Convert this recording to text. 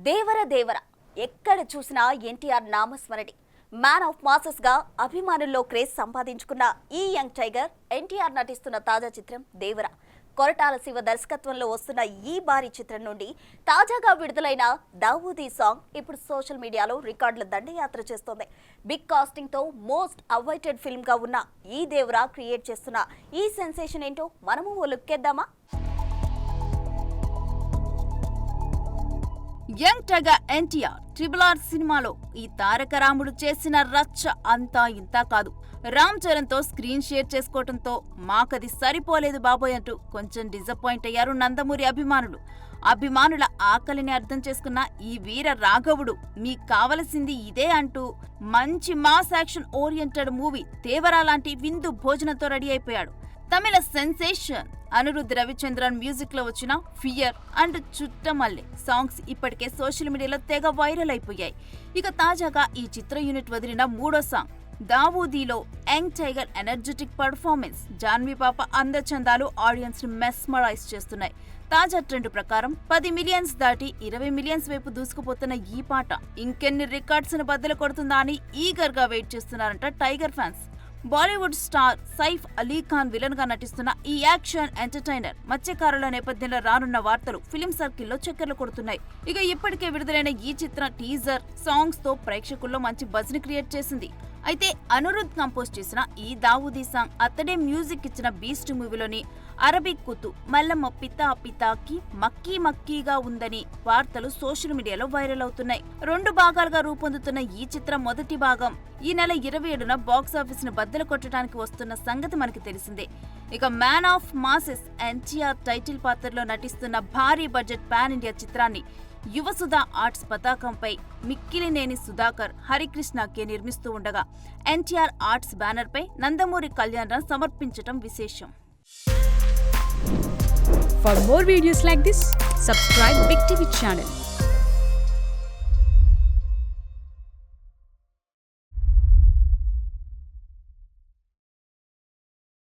దేవర దేవర ఎక్కడ చూసినా NTR నామస్మరణి. Man of masses గా అభిమానుల్లో క్రేజ్ సంపాదించుకున్న ఈ యంగ్ టైగర్ ఎన్టీఆర్ నటిస్తున్న తాజా చిత్రం దేవర. కొరటాల శివ దర్శకత్వంలో వస్తున్న ఈ భారీ చిత్రం నుండి తాజాగా విడుదలైన దావూదీ సాంగ్ ఇప్పుడు సోషల్ మీడియాలో రికార్డుల దండయాత్ర చేస్తోంది. బిగ్ కాస్టింగ్ తో మోస్ట్ అవైటెడ్ ఫిల్మ్ గా ఉన్న ఈ దేవర క్రియేట్ చేస్తున్న ఈ సెన్సేషన్ ఏంటో మనము ఓ లుక్కేద్దామా? యంగ్ టైగర్ ఎన్టీఆర్ RRR సినిమాలో ఈ తారక రాముడు చేసిన రచ్చ అంతా ఇంతా కాదు. రామ్ చరణ్ తో స్క్రీన్ షేర్ చేసుకోవడంతో మాకది సరిపోలేదు బాబోయ్ అంటూ కొంచెం డిసప్పాయింట్ అయ్యారు నందమూరి అభిమానులు. అభిమానుల ఆకలిని అర్థం చేసుకున్న ఈ వీర రాఘవుడు మీకు కావలసింది ఇదే అంటూ మంచి mass action oriented movie Devara లాంటి విందు భోజనంతో రెడీ అయిపోయాడు. తమిళ సెన్సేషన్ అనిరుద్ధ్ రవిచంద్రన్ మ్యూజిక్ లో వచ్చిన ఫియర్ అండ్ చుట్టమల్లె సాంగ్స్ ఇప్పటికే సోషల్ మీడియాలో తెగ వైరల్ అయిపోయాయి. ఇక తాజాగా ఈ చిత్ర యూనిట్ వదిలిన మూడో సాంగ్ దావూదీలో young tiger energetic performance, Janhvi పాప అందచందాలు ఆడియన్స్ ని మెస్మరైజ్ చేస్తున్నాయి. తాజా ట్రెండ్ ప్రకారం 10 మిలియన్స్ దాటి 20 మిలియన్స్ వైపు దూసుకుపోతున్న ఈ పాట ఇంకెన్ని రికార్డ్స్ ను బద్దలు కొడుతుందా అని ఈగర్ గా వెయిట్ చేస్తున్నారంట tiger fans. Bollywood star Saif Ali Khan villain గా నటిస్తున్న ఈ యాక్షన్ ఎంటర్టైనర్ మత్స్యకారుల నేపథ్యంలో రానున్న వార్తలు ఫిలిం సర్కిల్లో చక్కర్లు కొడుతున్నాయి. ఇక ఇప్పటికే విడుదలైన ఈ చిత్ర టీజర్ సాంగ్స్ తో ప్రేక్షకుల్లో మంచి బజ్ ని క్రియేట్ చేసింది. అయితే అనిరుద్ధ్ కంపోజ్ చేసిన ఈ దావూదీ సాంగ్ అతడే మ్యూజిక్ ఇచ్చిన బీస్ట్ మూవీలోని అరబిక్ కుతు మల్లమ్మ పితా పితాకి మక్కీ మక్కీగా ఉందని వార్తలు సోషల్ మీడియాలో వైరల్ అవుతున్నాయి. 2 భాగాలుగా రూపొందుతున్న ఈ చిత్రం మొదటి భాగం ఈ నెల 27న బాక్సాఫీస్ ను బద్దలు కొట్టడానికి వస్తున్న సంగతి మనకి తెలిసిందే. ఇక man of masses NTR title పాత్రలో నటిస్తున్న భారీ బడ్జెట్ పాన్ ఇండియా చిత్రాన్ని యువసుధ ఆర్ట్స్ పతాకంపై మిక్కిలినేని సుధాకర్, హరికృష్ణ కే నిర్మిస్తూ ఉండగా ఎన్టీఆర్ ఆర్ట్స్ బ్యానర్ పై నందమూరి కళ్యాణ్ సమర్పించటం విశేషం. For more videos like this, subscribe Big TV channel.